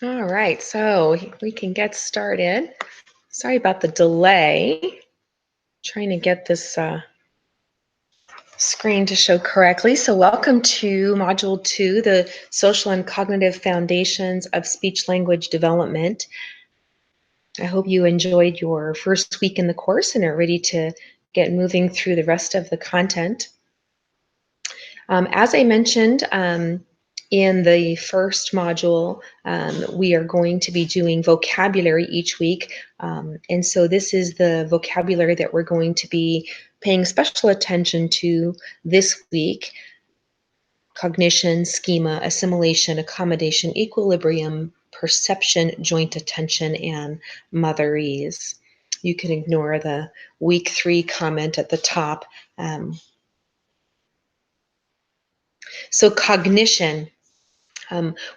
All right, so we can get started. Sorry about the delay. Trying to get this screen to show correctly. So welcome to Module 2, the Social and Cognitive Foundations of Speech-Language Development. I hope you enjoyed your first week in the course and are ready to get moving through the rest of the content. As I mentioned, in the first module, we are going to be doing vocabulary each week. And so this is the vocabulary that we're going to be paying special attention to this week: cognition, schema, assimilation, accommodation, equilibrium, perception, joint attention, and motherese. You can ignore the week 3 comment at the top. So cognition.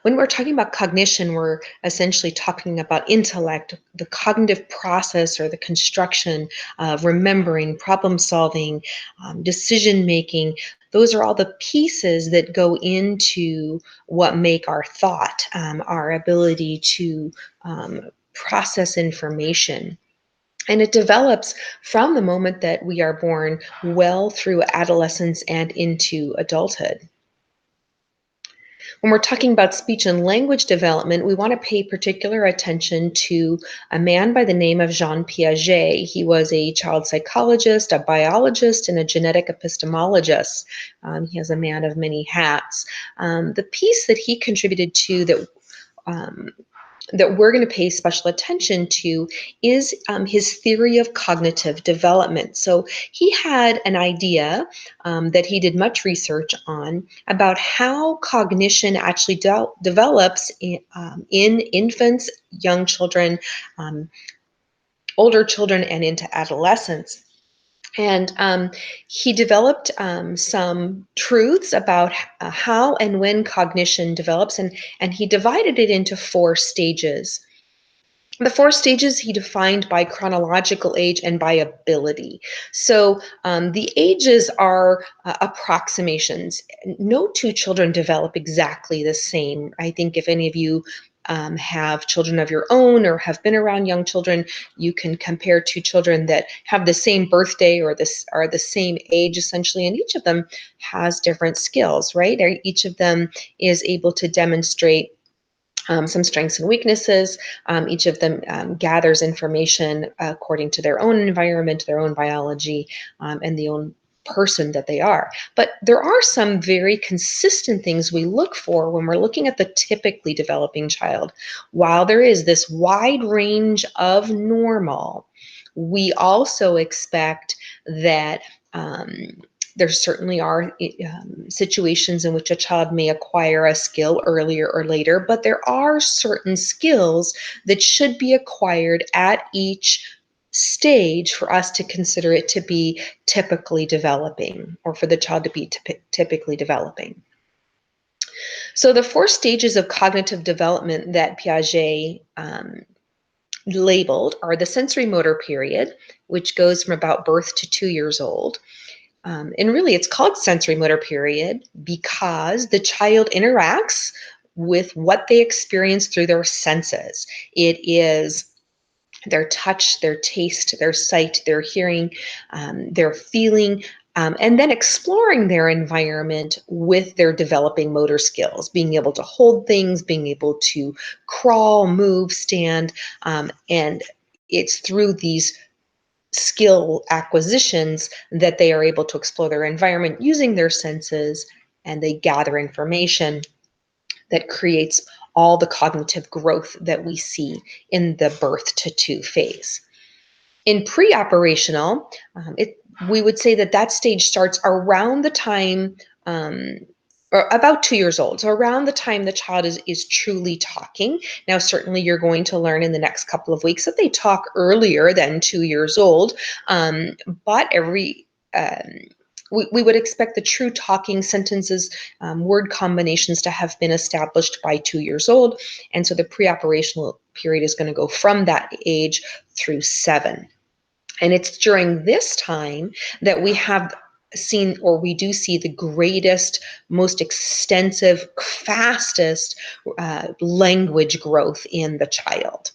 When we're talking about cognition, we're essentially talking about intellect, the cognitive process or the construction of remembering, problem solving, decision making. Those are all the pieces that go into what make our thought, our ability to process information. And it develops from the moment that we are born well through adolescence and into adulthood. When we're talking about speech and language development, we want to pay particular attention to a man by the name of Jean Piaget. He was a child psychologist, a biologist, and a genetic epistemologist. He is a man of many hats. The piece that he contributed to that we're going to pay special attention to is his theory of cognitive development. So he had an idea that he did much research on about how cognition actually develops in infants, young children, older children, and into adolescence. And he developed some truths about how and when cognition develops, and he divided it into 4 stages. The 4 stages he defined by chronological age and by ability. So the ages are approximations. No 2 children develop exactly the same. I think if any of you have children of your own or have been around young children, you can compare 2 children that have the same birthday or are the same age essentially, and each of them has different skills, right? Each of them is able to demonstrate some strengths and weaknesses. Each of them gathers information according to their own environment, their own biology, and the own person that they are. But there are some very consistent things we look for when we're looking at the typically developing child. While there is this wide range of normal, we also expect that there certainly are situations in which a child may acquire a skill earlier or later, but there are certain skills that should be acquired at each stage for us to consider it to be typically developing, or for the child to be typically developing. So the 4 stages of cognitive development that Piaget labeled are the sensory motor period, which goes from about birth to 2 years old. And really, it's called sensory motor period because the child interacts with what they experience through their senses. It is their touch, their taste, their sight, their hearing, their feeling, and then exploring their environment with their developing motor skills, being able to hold things, being able to crawl, move, stand, and it's through these skill acquisitions that they are able to explore their environment using their senses, and they gather information that creates all the cognitive growth that we see in the birth to 2 phase. In pre-operational, we would say that stage starts around the time or about 2 years old. So around the time the child is truly talking. Now, certainly you're going to learn in the next couple of weeks that they talk earlier than 2 years old, but we would expect the true talking sentences, word combinations to have been established by 2 years old. And so the pre-operational period is going to go from that age through 7. And it's during this time that we have seen, or we do see, the greatest, most extensive, fastest language growth in the child.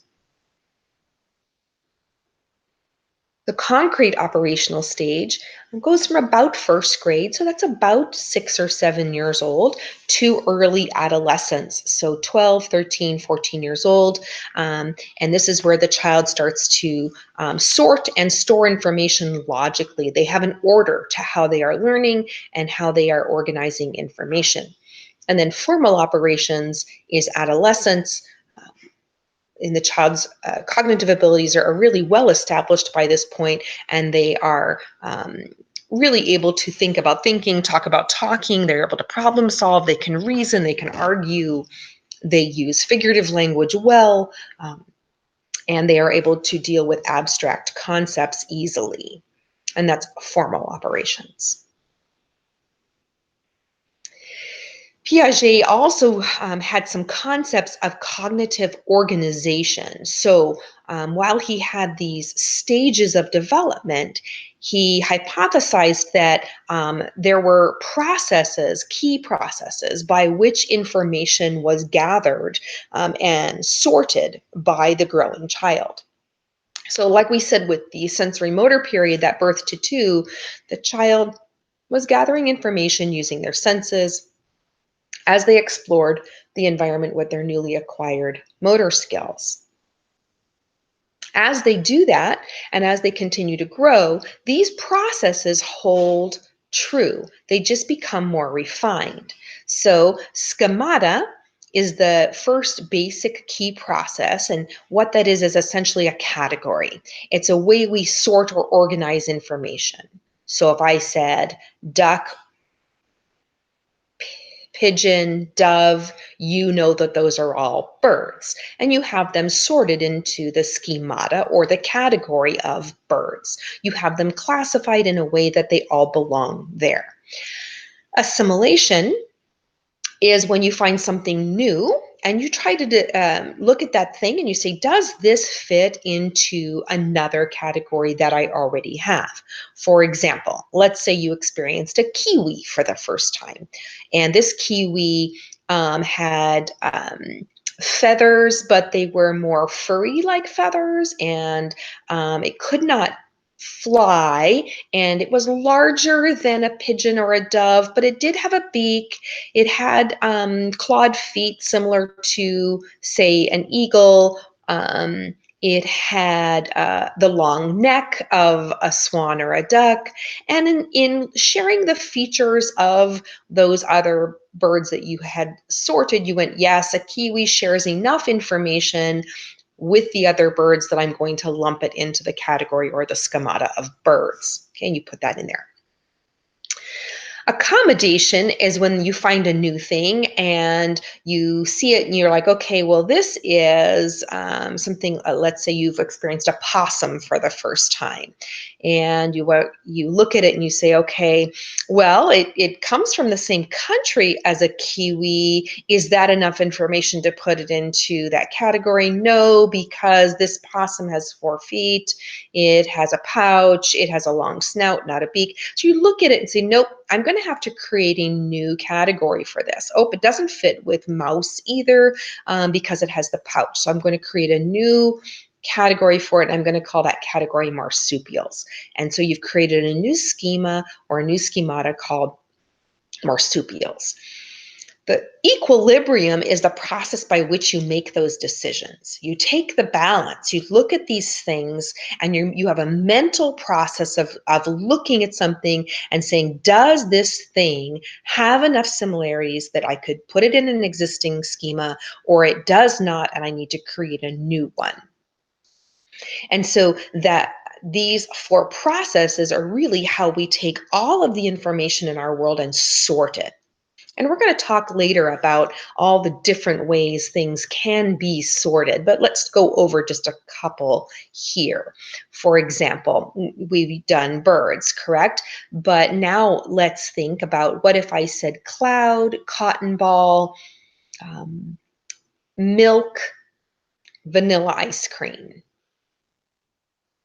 The concrete operational stage goes from about first grade, so that's about 6 or 7 years old, to early adolescence, so 12, 13, 14 years old. And this is where the child starts to sort and store information logically. They have an order to how they are learning and how they are organizing information. And then formal operations is adolescence, in the child's cognitive abilities are really well established by this point, and they are really able to think about thinking, talk about talking, they're able to problem solve, they can reason, they can argue, they use figurative language well, and they are able to deal with abstract concepts easily. And that's formal operations. Piaget also had some concepts of cognitive organization. So while he had these stages of development, he hypothesized that there were processes, key processes, by which information was gathered and sorted by the growing child. So like we said with the sensory motor period, that birth to two, the child was gathering information using their senses as they explored the environment with their newly acquired motor skills. As they do that, and as they continue to grow, these processes hold true. They just become more refined. So schemata is the first basic key process, and what that is essentially a category. It's a way we sort or organize information. So if I said duck, pigeon, dove, you know that those are all birds. And you have them sorted into the schemata, or the category of birds. You have them classified in a way that they all belong there. Assimilation is when you find something new and you try to look at that thing and you say, does this fit into another category that I already have? For example, let's say you experienced a kiwi for the first time, and this kiwi had feathers, but they were more furry like feathers, and it could not fly, and it was larger than a pigeon or a dove, but it did have a beak. It had clawed feet similar to, say, an eagle. It had the long neck of a swan or a duck. And in sharing the features of those other birds that you had sorted, you went, yes, a kiwi shares enough information with the other birds that I'm going to lump it into the category or the schemata of birds. Okay, and you put that in there. Accommodation is when you find a new thing and you see it and you're like, okay, well, this is something, let's say you've experienced a possum for the first time. And you look at it and you say, okay, well, it comes from the same country as a kiwi. Is that enough information to put it into that category? No, because this possum has 4 feet. It has a pouch. It has a long snout, not a beak. So you look at it and say, nope, I'm going to have to create a new category for this. Oh, it doesn't fit with mouse either because it has the pouch. So I'm going to create a new category for it. I'm going to call that category marsupials. And so you've created a new schema or a new schemata called marsupials. The equilibrium is the process by which you make those decisions. You take the balance, you look at these things, and you have a mental process of looking at something and saying, does this thing have enough similarities that I could put it in an existing schema, or it does not, and I need to create a new one? And so that these 4 processes are really how we take all of the information in our world and sort it. And we're going to talk later about all the different ways things can be sorted, but let's go over just a couple here. For example, we've done birds, correct? But now let's think about, what if I said cloud, cotton ball, milk, vanilla ice cream?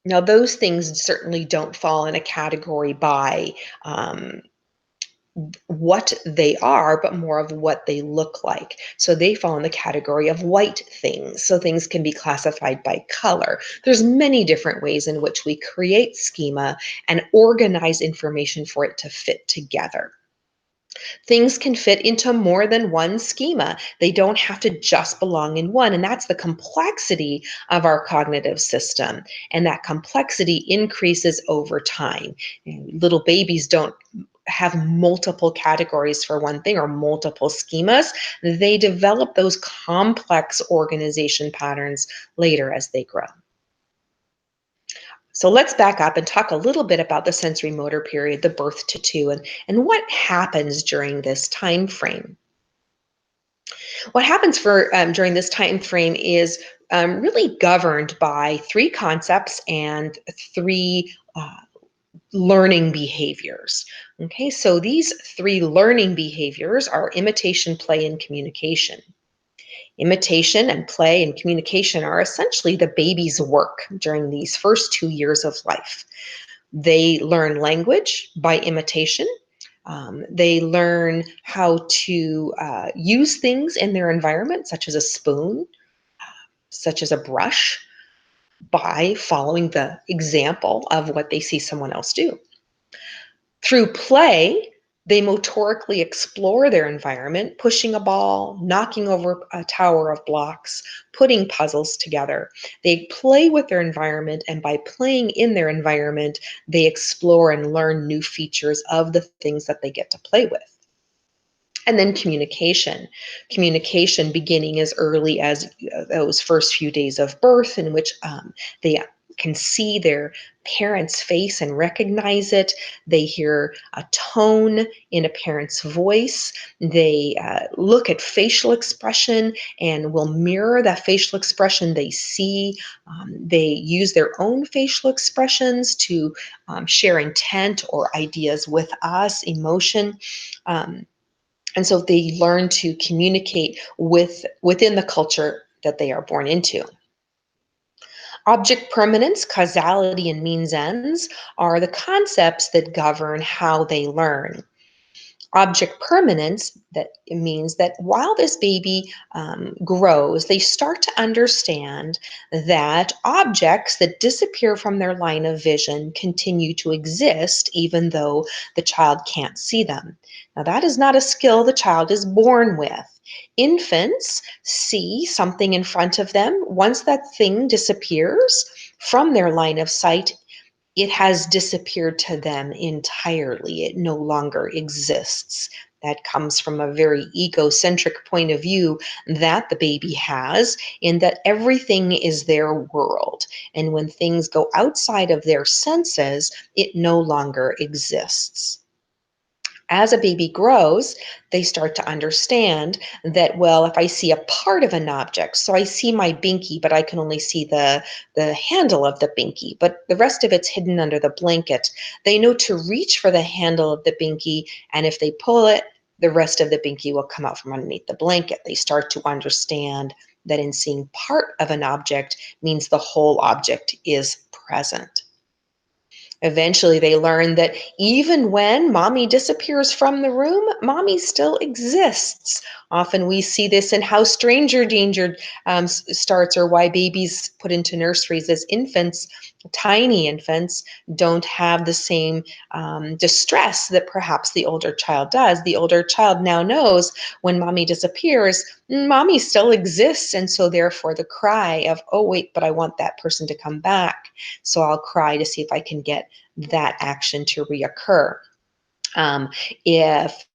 Now, those things certainly don't fall in a category by um, what they are, but more of what they look like. So they fall in the category of white things. So things can be classified by color. There's many different ways in which we create schema and organize information for it to fit together. Things can fit into more than one schema. They don't have to just belong in one. And that's the complexity of our cognitive system. And that complexity increases over time. Little babies don't have multiple categories for one thing or multiple schemas. They develop those complex organization patterns later as they grow. So let's back up and talk a little bit about the sensory motor period, the birth to two, and what happens during this time frame. What happens for during this time frame is really governed by three concepts and three learning behaviors. Okay, so these three learning behaviors are imitation, play, and communication. Imitation and play and communication are essentially the baby's work during these first 2 years of life. They learn language by imitation. They learn how to use things in their environment, such as a spoon, such as a brush, by following the example of what they see someone else do. Through play, they motorically explore their environment, pushing a ball, knocking over a tower of blocks, putting puzzles together. They play with their environment, and by playing in their environment, they explore and learn new features of the things that they get to play with. And then communication. Communication beginning as early as those first few days of birth, in which they can see their parent's face and recognize it. They hear a tone in a parent's voice. They look at facial expression and will mirror that facial expression they see. They use their own facial expressions to share intent or ideas with us, emotion. Um, and so they learn to communicate within the culture that they are born into. Object permanence, causality, and means ends are the concepts that govern how they learn. Object permanence, that it means that while this baby grows, they start to understand that objects that disappear from their line of vision continue to exist even though the child can't see them. Now, that is not a skill the child is born with. Infants see something in front of them. Once that thing disappears from their line of sight, it has disappeared to them entirely. It no longer exists. That comes from a very egocentric point of view that the baby has, in that everything is their world. And when things go outside of their senses, it no longer exists. As a baby grows, they start to understand that, well, if I see a part of an object, so I see my binky, but I can only see the handle of the binky, but the rest of it's hidden under the blanket. They know to reach for the handle of the binky, and if they pull it, the rest of the binky will come out from underneath the blanket. They start to understand that in seeing part of an object means the whole object is present. Eventually, they learn that even when mommy disappears from the room, mommy still exists. Often we see this in how stranger danger starts, or why babies put into nurseries as infants, tiny infants, don't have the same distress that perhaps the older child does. The older child now knows when mommy disappears, mommy still exists. And so therefore the cry of, oh, wait, but I want that person to come back. So I'll cry to see if I can get that action to reoccur. If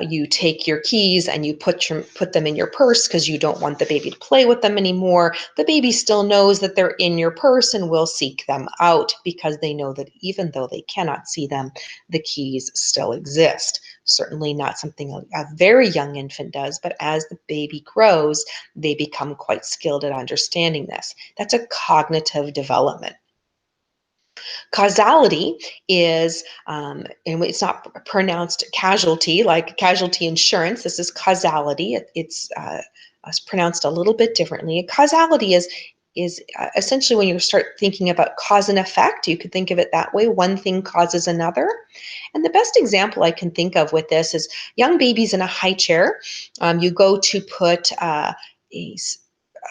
you take your keys and you put them in your purse because you don't want the baby to play with them anymore, the baby still knows that they're in your purse and will seek them out because they know that even though they cannot see them, the keys still exist. Certainly not something a very young infant does, but as the baby grows, they become quite skilled at understanding this. That's a cognitive development. Causality is, and it's not pronounced casualty like casualty insurance. This is causality. It's pronounced a little bit differently. Causality is is essentially when you start thinking about cause and effect, you could think of it that way. One thing causes another. And the best example I can think of with this is young babies in a high chair. You go to put a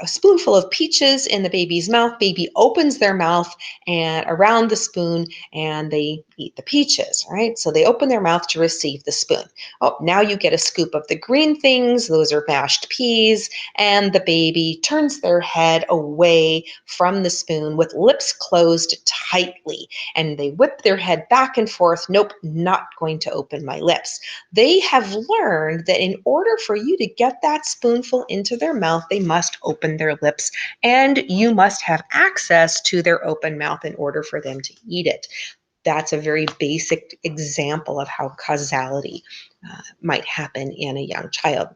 a spoonful of peaches in the baby's mouth. Baby opens their mouth and around the spoon and they eat the peaches, right? So they open their mouth to receive the spoon. Oh, now you get a scoop of the green things. Those are mashed peas. And the baby turns their head away from the spoon with lips closed tightly. And they whip their head back and forth. Nope, not going to open my lips. They have learned that in order for you to get that spoonful into their mouth, they must open their lips and you must have access to their open mouth in order for them to eat it. That's a very basic example of how causality might happen in a young child.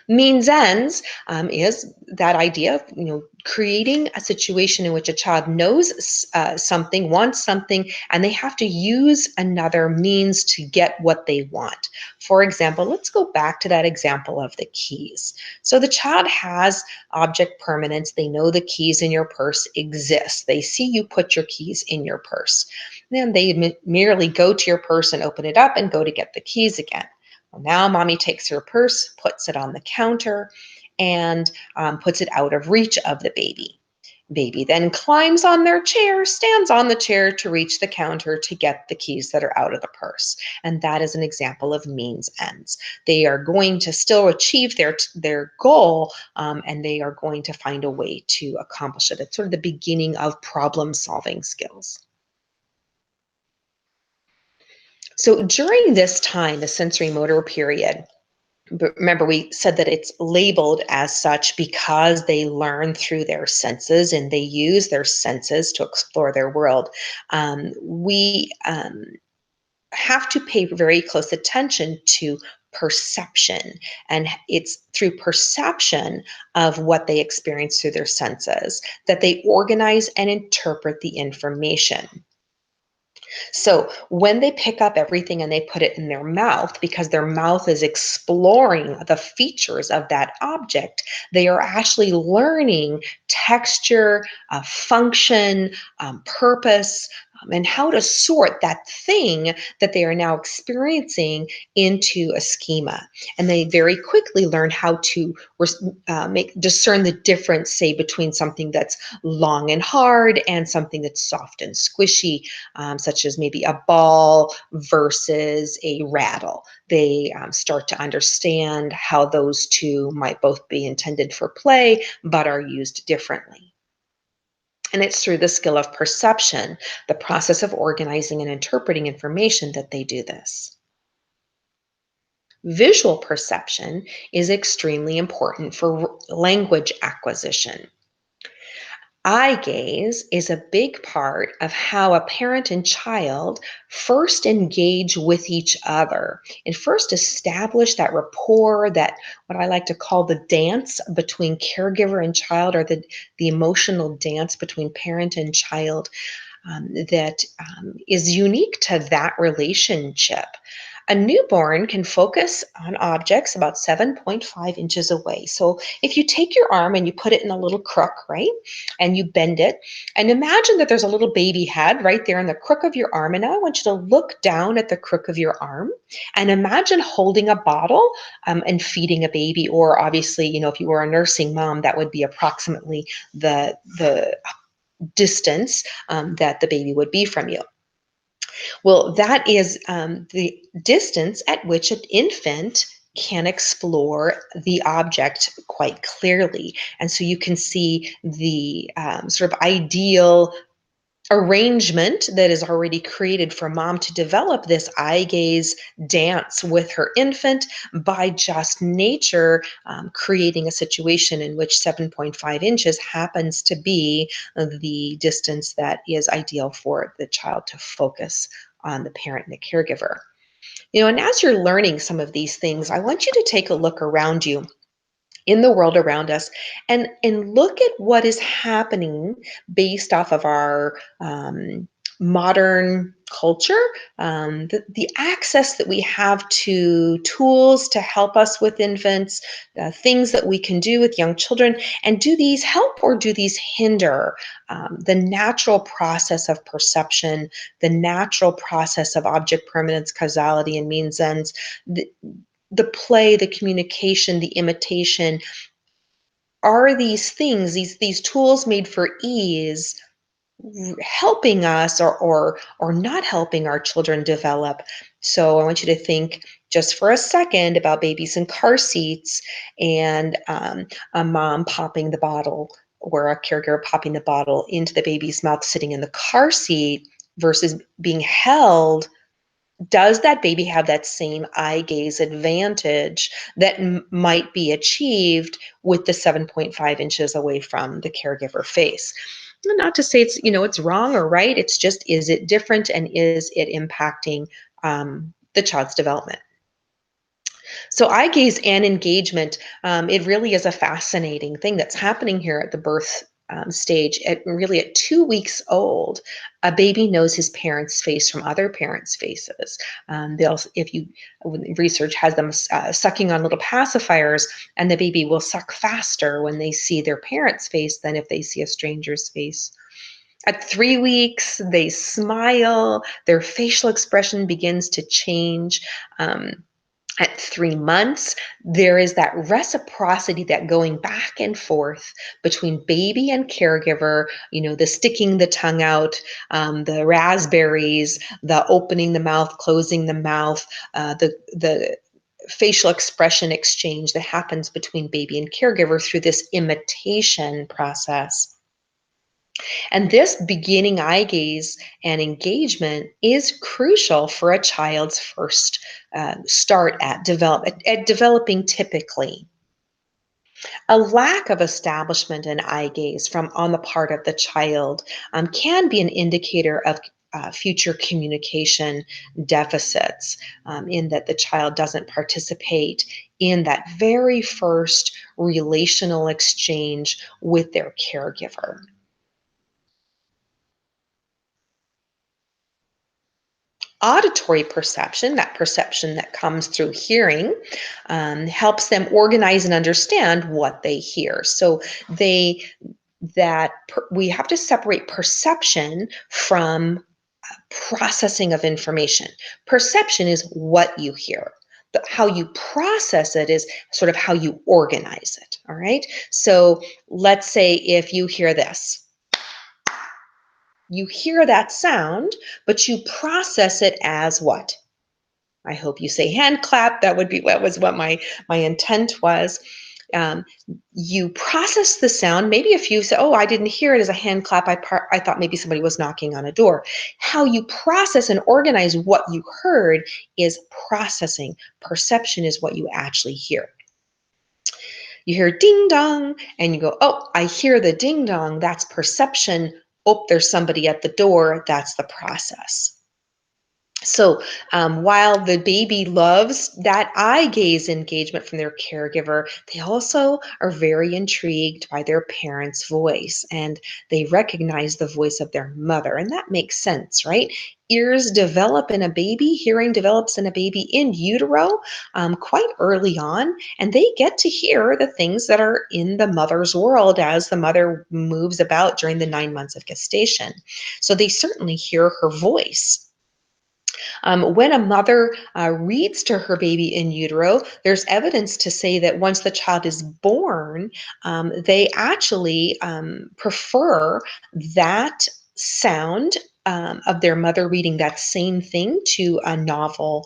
Means ends is that idea of creating a situation in which a child knows something, wants something, and they have to use another means to get what they want. For example, let's go back to that example of the keys. So the child has object permanence. They know the keys in your purse exist. They see you put your keys in your purse. Then they merely go to your purse and open it up and go to get the keys again. Well, now mommy takes her purse, puts it on the counter, and puts it out of reach of the baby. Baby then climbs on their chair, stands on the chair to reach the counter to get the keys that are out of the purse. And that is an example of means ends. They are going to still achieve their goal, and they are going to find a way to accomplish it. It's sort of the beginning of problem solving skills. So during this time, the sensory motor period, but remember, we said that it's labeled as such because they learn through their senses and they use their senses to explore their world. We have to pay very close attention to perception, and it's through perception of what they experience through their senses that they organize and interpret the information. So when they pick up everything and they put it in their mouth, because their mouth is exploring the features of that object, they are actually learning texture, function, purpose, and how to sort that thing that they are now experiencing into a schema. And they very quickly learn how to discern the difference, say, between something that's long and hard and something that's soft and squishy, such as maybe a ball versus a rattle. They start to understand how those two might both be intended for play, but are used differently. And it's through the skill of perception, the process of organizing and interpreting information, that they do this. Visual perception is extremely important for language acquisition. Eye gaze is a big part of how a parent and child first engage with each other and first establish that rapport, that what I like to call the dance between caregiver and child, or the emotional dance between parent and child, that is unique to that relationship. A newborn can focus on objects about 7.5 inches away. So if you take your arm and you put it in a little crook, right, and you bend it, and imagine that there's a little baby head right there in the crook of your arm. And now I want you to look down at the crook of your arm and imagine holding a bottle and feeding a baby. Or obviously, if you were a nursing mom, that would be approximately the distance that the baby would be from you. Well, that is the distance at which an infant can explore the object quite clearly. And so you can see the sort of ideal arrangement that is already created for mom to develop this eye gaze dance with her infant by just nature, creating a situation in which 7.5 inches happens to be the distance that is ideal for the child to focus on the parent and the caregiver. And as you're learning some of these things, I want you to take a look around you in the world around us and look at what is happening based off of our modern culture, the access that we have to tools to help us with infants, things that we can do with young children, and do these help or do these hinder the natural process of perception, the natural process of object permanence, causality, and means ends, the play, the communication, the imitation? Are these things, these tools made for ease, helping us or not helping our children develop? So I want you to think just for a second about babies in car seats and a mom popping the bottle or a caregiver popping the bottle into the baby's mouth sitting in the car seat versus being held. Does that baby have that same eye gaze advantage that might be achieved with the 7.5 inches away from the caregiver face? Not to say it's wrong or right. It's just, is it different and is it impacting the child's development? So eye gaze and engagement, it really is a fascinating thing that's happening here at the birth stage. At 2 weeks old, a baby knows his parent's face from other parents' faces. They'll, if you, when research has them sucking on little pacifiers, and the baby will suck faster when they see their parent's face than if they see a stranger's face. At 3 weeks, they smile, their facial expression begins to change. At 3 months, there is that reciprocity, that going back and forth between baby and caregiver, the sticking the tongue out, the raspberries, the opening the mouth, closing the mouth, the facial expression exchange that happens between baby and caregiver through this imitation process. And this beginning eye gaze and engagement is crucial for a child's first start at developing typically. A lack of establishment in eye gaze from on the part of the child can be an indicator of future communication deficits, in that the child doesn't participate in that very first relational exchange with their caregiver. Auditory perception, that perception that comes through hearing, helps them organize and understand what they hear. So they we have to separate perception from processing of information. Perception is what you hear. But how you process it is sort of how you organize it. All right. So let's say if you hear this, you hear that sound, but you process it as what? I hope you say hand clap. That was what my intent was. Um, you process the sound. Maybe if you say, "Oh, I didn't hear it as a hand clap. I thought maybe somebody was knocking on a door." How you process and organize what you heard is processing. Perception is what you actually hear. You hear ding dong, and you go, "Oh, I hear the ding dong." That's perception. Oh, there's somebody at the door. That's the process. So while the baby loves that eye gaze engagement from their caregiver, they also are very intrigued by their parent's voice, and they recognize the voice of their mother. And that makes sense, right? Ears develop in a baby, hearing develops in a baby in utero quite early on, and they get to hear the things that are in the mother's world as the mother moves about during the 9 months of gestation. So they certainly hear her voice. When a mother reads to her baby in utero, there's evidence to say that once the child is born, they actually prefer that sound of their mother reading that same thing to a novel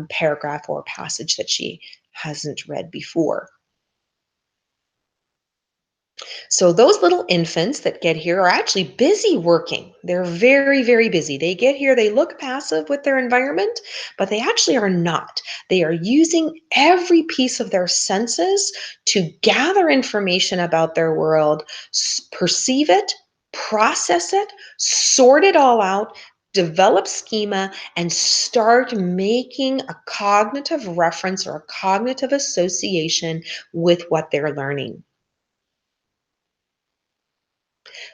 paragraph or passage that she hasn't read before. So those little infants that get here are actually busy working. They're very, very busy. They get here, they look passive with their environment, but they actually are not. They are using every piece of their senses to gather information about their world, perceive it, process it, sort it all out, develop schema, and start making a cognitive reference or a cognitive association with what they're learning.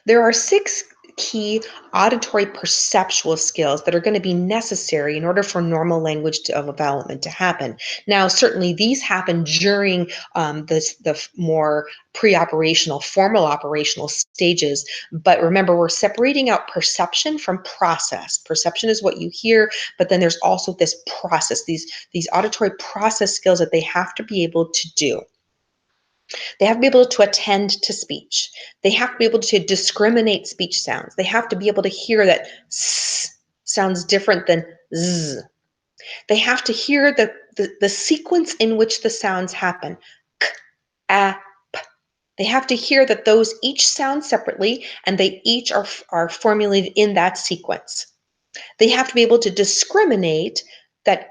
There are six key auditory perceptual skills that are going to be necessary in order for normal language development to happen. Now, certainly these happen during the more pre-operational, formal operational stages. But remember, we're separating out perception from process. Perception is what you hear, but then there's also this process, these auditory process skills that they have to be able to do. They have to be able to attend to speech. They have to be able to discriminate speech sounds. They have to be able to hear that s sounds different than z. They have to hear the sequence in which the sounds happen. K, a, p. They have to hear that those each sound separately and they each are formulated in that sequence. They have to be able to discriminate that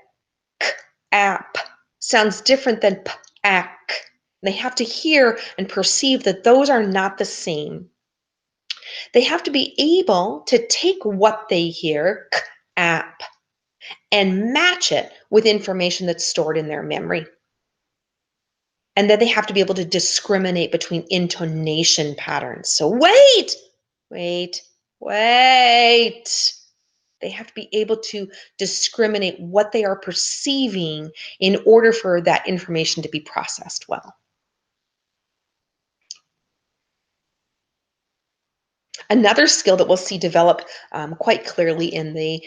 k, a, p sounds different than p, a, k. They have to hear and perceive that those are not the same. They have to be able to take what they hear, k, a, p, and match it with information that's stored in their memory. And then they have to be able to discriminate between intonation patterns. So wait, wait. They have to be able to discriminate what they are perceiving in order for that information to be processed well. Another skill that we'll see develop quite clearly in the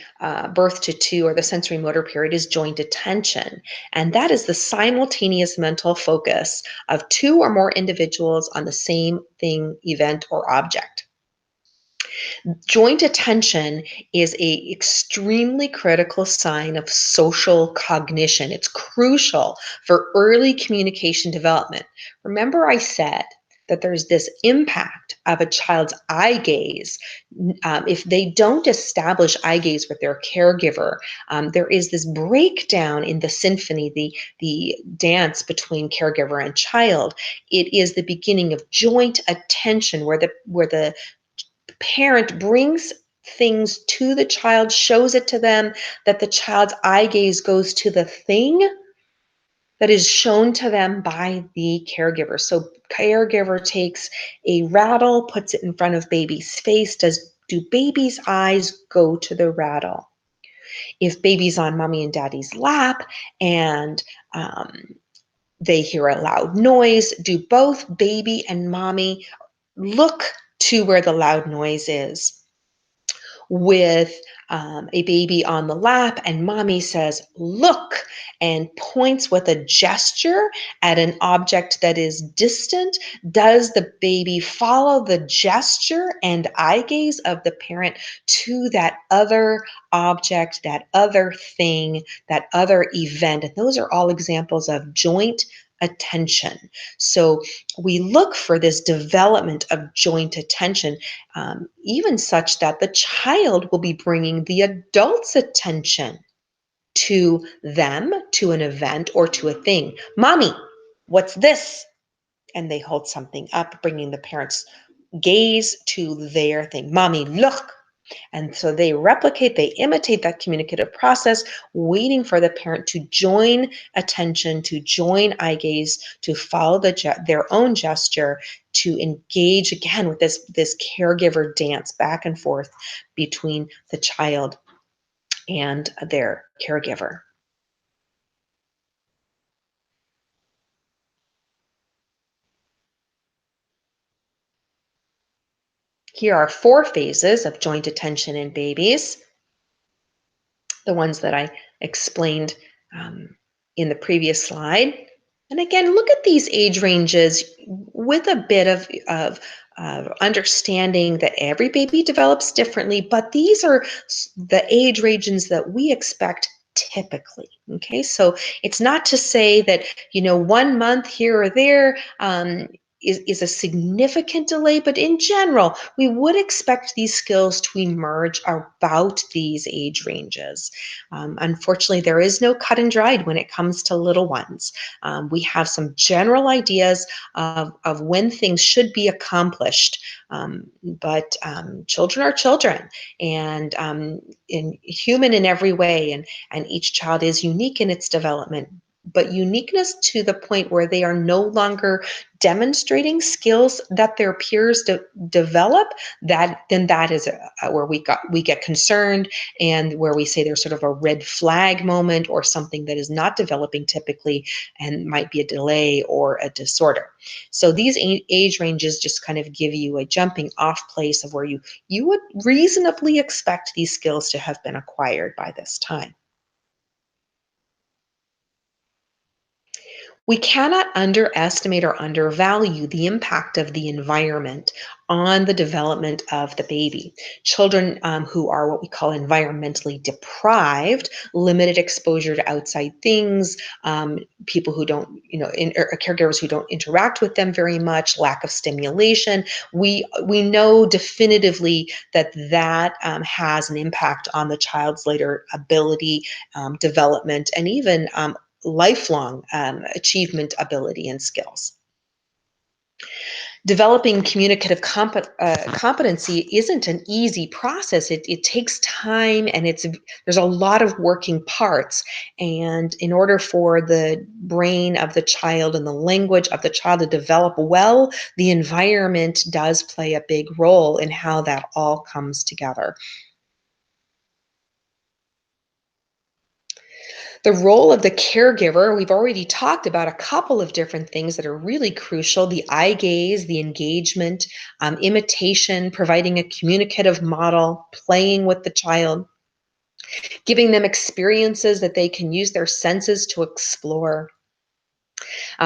birth to two or the sensory motor period is joint attention. And that is the simultaneous mental focus of two or more individuals on the same thing, event, or object. Joint attention is a extremely critical sign of social cognition. It's crucial for early communication development. Remember I said that there's this impact of a child's eye gaze. If they don't establish eye gaze with their caregiver, there is this breakdown in the symphony, the dance between caregiver and child. It is the beginning of joint attention where the parent brings things to the child, shows it to them, that the child's eye gaze goes to the thing that is shown to them by the caregiver. So caregiver takes a rattle, puts it in front of baby's face. Do baby's eyes go to the rattle? If baby's on mommy and daddy's lap and they hear a loud noise, do both baby and mommy look to where the loud noise is? With a baby on the lap and mommy says, look, and points with a gesture at an object that is distant, does the baby follow the gesture and eye gaze of the parent to that other object, that other thing, that other event? And those are all examples of joint attention. So we look for this development of joint attention, even such that the child will be bringing the adult's attention to them, to an event, or to a thing. Mommy, what's this? And they hold something up, bringing the parent's gaze to their thing. Mommy, look. And so they replicate, they imitate that communicative process, waiting for the parent to join attention, to join eye gaze, to follow their own gesture, to engage again with this caregiver dance back and forth between the child and their caregiver. Here are 4 phases of joint attention in babies, the ones that I explained in the previous slide. And again, look at these age ranges with a bit of understanding that every baby develops differently, but these are the age ranges that we expect typically. Okay, so it's not to say that 1 month here or there is a significant delay, but in general, we would expect these skills to emerge about these age ranges. Unfortunately, there is no cut and dried when it comes to little ones. We have some general ideas of when things should be accomplished, but children are children and human in every way, and each child is unique in its development. but uniqueness to the point where they are no longer demonstrating skills that their peers develop, that is where we get concerned, and where we say there's sort of a red flag moment or something that is not developing typically and might be a delay or a disorder. So these age ranges just kind of give you a jumping off place of where you would reasonably expect these skills to have been acquired by this time. We cannot underestimate or undervalue the impact of the environment on the development of the baby. Children who are what we call environmentally deprived, limited exposure to outside things, people who don't, or caregivers who don't interact with them very much, lack of stimulation. We know definitively that has an impact on the child's later ability, development, and even lifelong achievement ability and skills. Developing communicative competency isn't an easy process. It takes time, and there's a lot of working parts. And in order for the brain of the child and the language of the child to develop well, the environment does play a big role in how that all comes together. The role of the caregiver, we've already talked about a couple of different things that are really crucial: the eye gaze, the engagement, imitation, providing a communicative model, playing with the child, giving them experiences that they can use their senses to explore.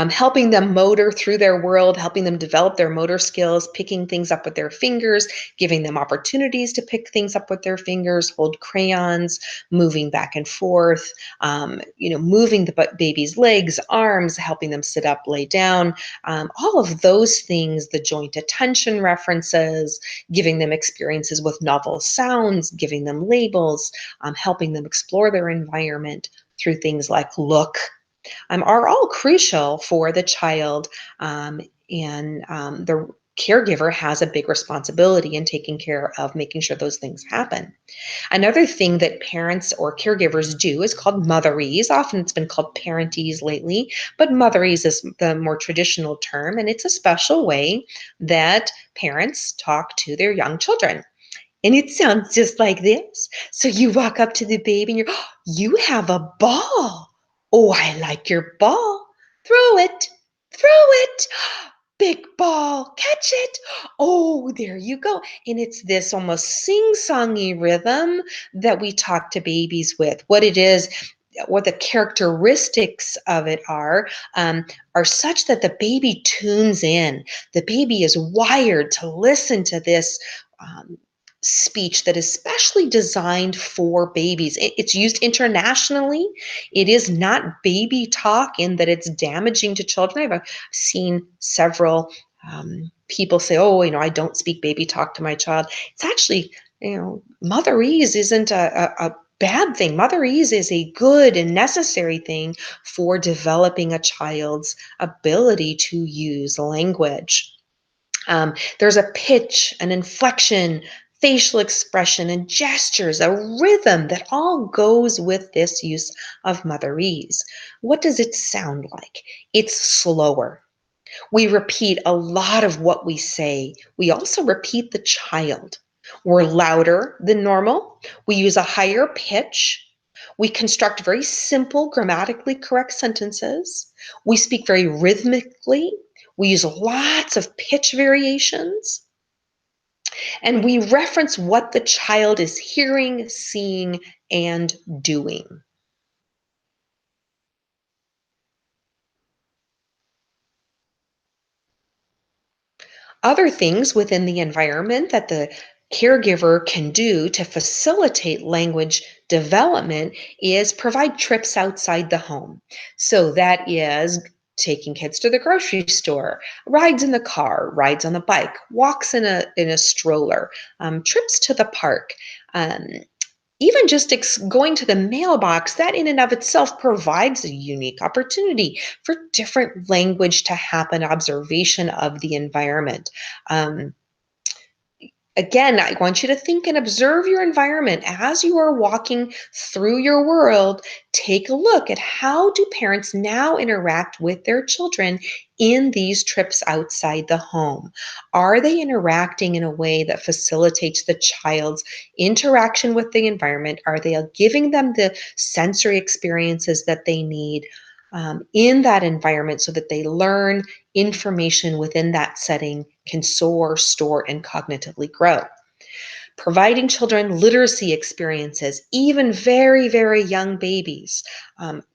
Helping them motor through their world, helping them develop their motor skills, picking things up with their fingers, giving them opportunities to pick things up with their fingers, hold crayons, moving back and forth, moving the baby's legs, arms, helping them sit up, lay down, all of those things, the joint attention references, giving them experiences with novel sounds, giving them labels, helping them explore their environment through things like look, are all crucial for the child. And the caregiver has a big responsibility in taking care of making sure those things happen. Another thing that parents or caregivers do is called motherese. Often it's been called parentese lately, but motherese is the more traditional term, and it's a special way that parents talk to their young children. And it sounds just like this. So you walk up to the baby and you're, "Oh, you have a ball. Oh, I like your ball. Throw it, throw it. Big ball, catch it. Oh, there you go." And it's this almost sing-songy rhythm that we talk to babies with. What it is, what the characteristics of it are such that the baby tunes in. The baby is wired to listen to this um, speech that is specially designed for babies. It's used internationally. It is not baby talk in that it's damaging to children. I've seen several people say, "Oh, I don't speak baby talk to my child." It's actually, motherese isn't a bad thing. Motherese is a good and necessary thing for developing a child's ability to use language. There's a pitch, an inflection, facial expression, and gestures, a rhythm that all goes with this use of motherese. What does it sound like? It's slower. We repeat a lot of what we say. We also repeat the child. We're louder than normal. We use a higher pitch. We construct very simple, grammatically correct sentences. We speak very rhythmically. We use lots of pitch variations. And we reference what the child is hearing, seeing, and doing. Other things within the environment that the caregiver can do to facilitate language development is provide trips outside the home. So that is taking kids to the grocery store, rides in the car, rides on the bike, walks in a stroller, trips to the park. Um, Even just going to the mailbox, that in and of itself provides a unique opportunity for different language to happen, observation of the environment. Um, Again, I want you to think and observe your environment as you are walking through your world. Take a look at how do parents now interact with their children in these trips outside the home. Are they interacting in a way that facilitates the child's interaction with the environment? Are they giving them the sensory experiences that they need in that environment so that they learn information within that setting, can soar, store, and cognitively grow? Providing children literacy experiences, even very, very young babies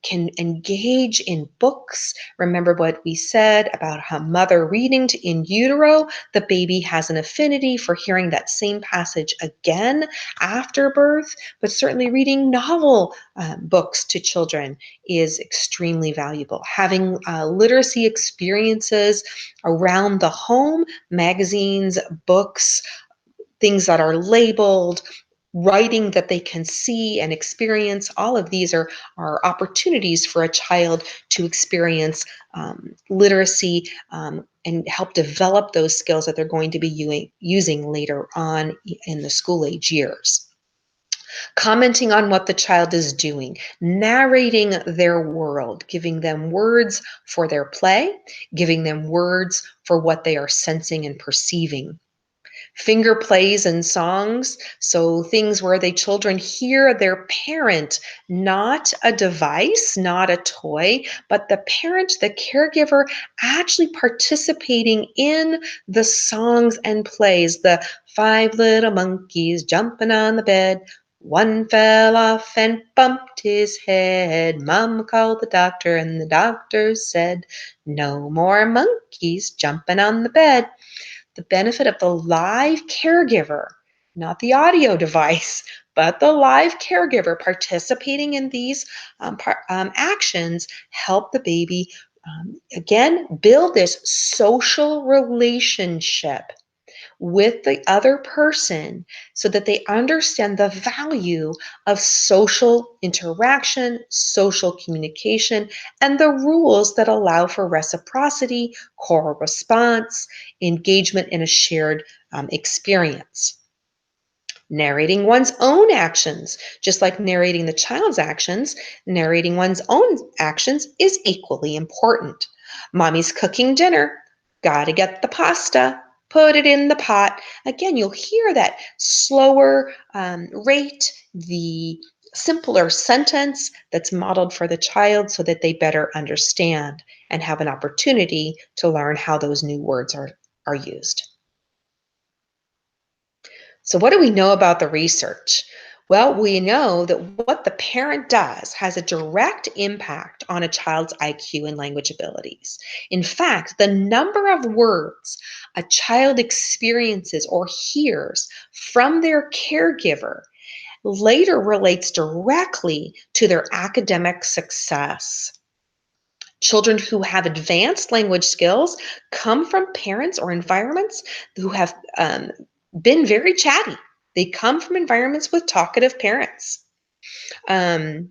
can engage in books. Remember what we said about a mother reading in utero, the baby has an affinity for hearing that same passage again after birth, but certainly reading novel books to children is extremely valuable. Having literacy experiences around the home, magazines, books, things that are labeled, writing that they can see and experience. All of these are opportunities for a child to experience literacy and help develop those skills that they're going to be using later on in the school age years. Commenting on what the child is doing, narrating their world, giving them words for their play, giving them words for what they are sensing and perceiving. Finger plays and songs, so things where the children hear their parent, not a device, not a toy, but the parent, the caregiver, actually participating in the songs and plays. The five little monkeys jumping on the bed, one fell off and bumped his head. Mama called the doctor, and the doctor said, no more monkeys jumping on the bed. The benefit of the live caregiver, not the audio device, but the live caregiver participating in these actions help the baby, again, build this social relationship with the other person so that they understand the value of social interaction, social communication, and the rules that allow for reciprocity, core response, engagement in a shared experience. Narrating one's own actions, just like narrating the child's actions, narrating one's own actions is equally important. Mommy's cooking dinner, gotta get the pasta, put it in the pot. Again, you'll hear that slower rate, the simpler sentence that's modeled for the child so that they better understand and have an opportunity to learn how those new words are used. So, what do we know about the research? Well, we know that what the parent does has a direct impact on a child's IQ and language abilities. In fact, the number of words a child experiences or hears from their caregiver later relates directly to their academic success. Children who have advanced language skills come from parents or environments who have been very chatty. They come from environments with talkative parents. Um,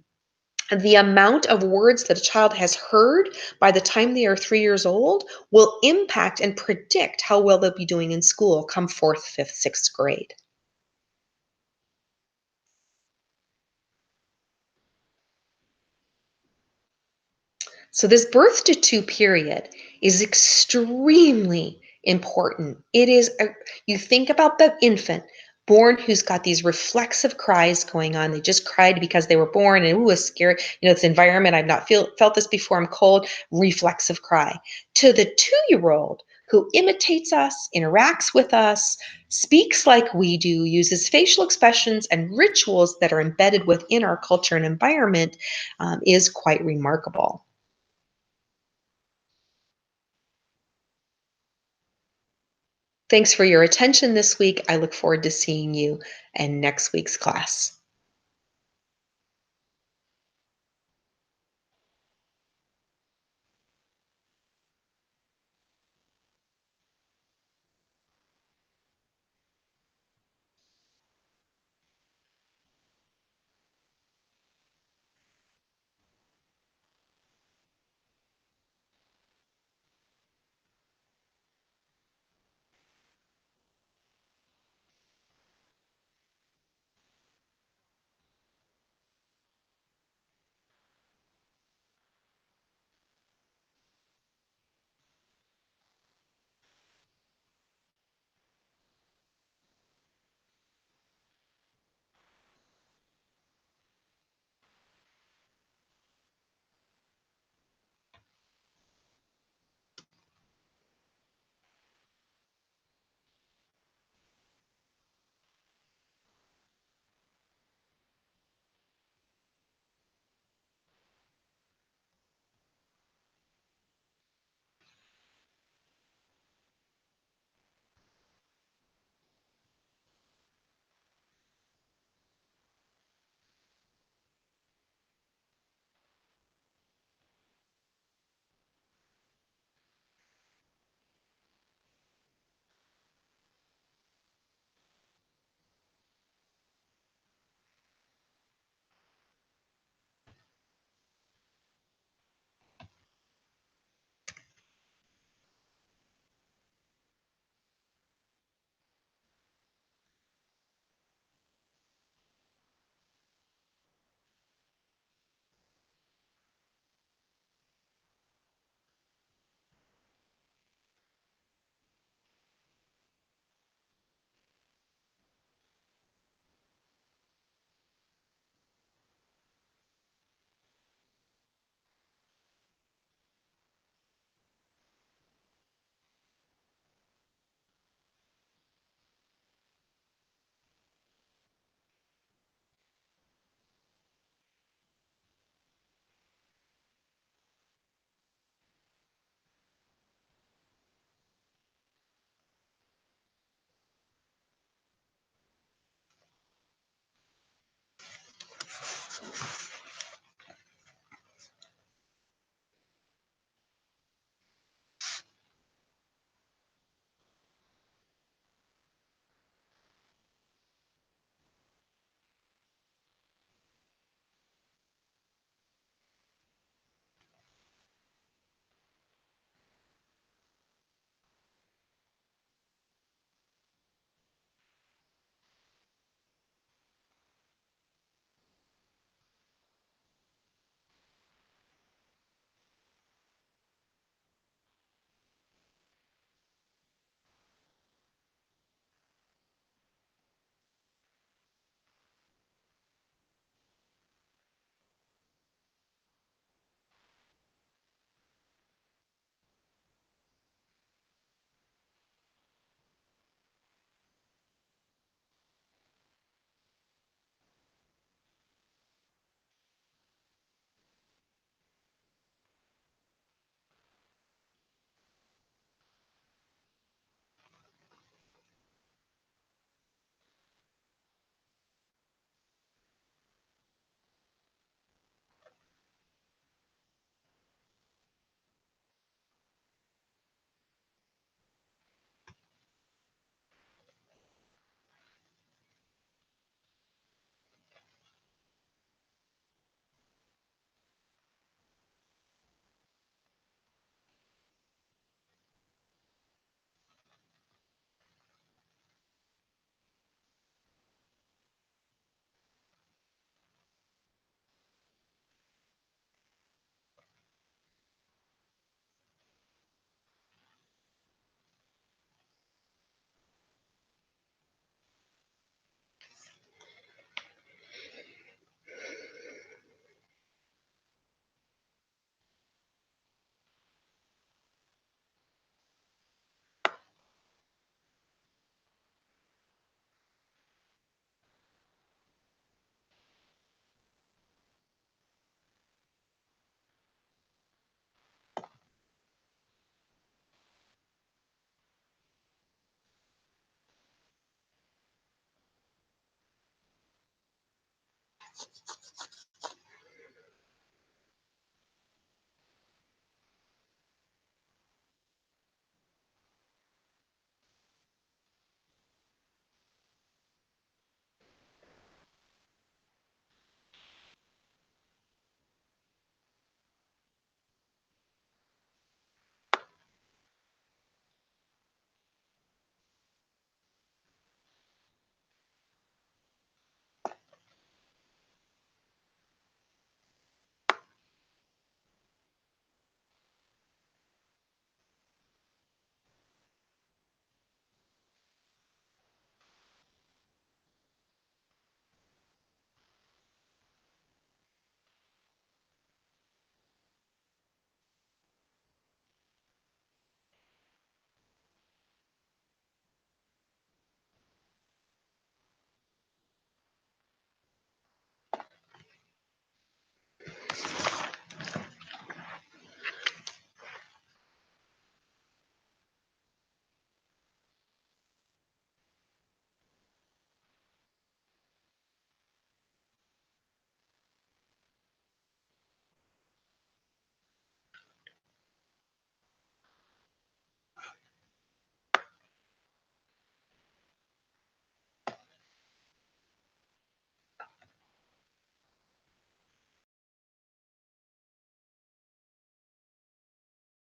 the amount of words that a child has heard by the time they are 3 years old will impact and predict how well they'll be doing in school come fourth, fifth, sixth grade. So, this birth to two period is extremely important. You think about the infant born who's got these reflexive cries going on. They just cried because they were born and ooh, it's scary. It's environment. I've not felt this before. I'm cold. Reflexive cry. To the 2 year old who imitates us, interacts with us, speaks like we do, uses facial expressions and rituals that are embedded within our culture and environment is quite remarkable. Thanks for your attention this week. I look forward to seeing you in next week's class.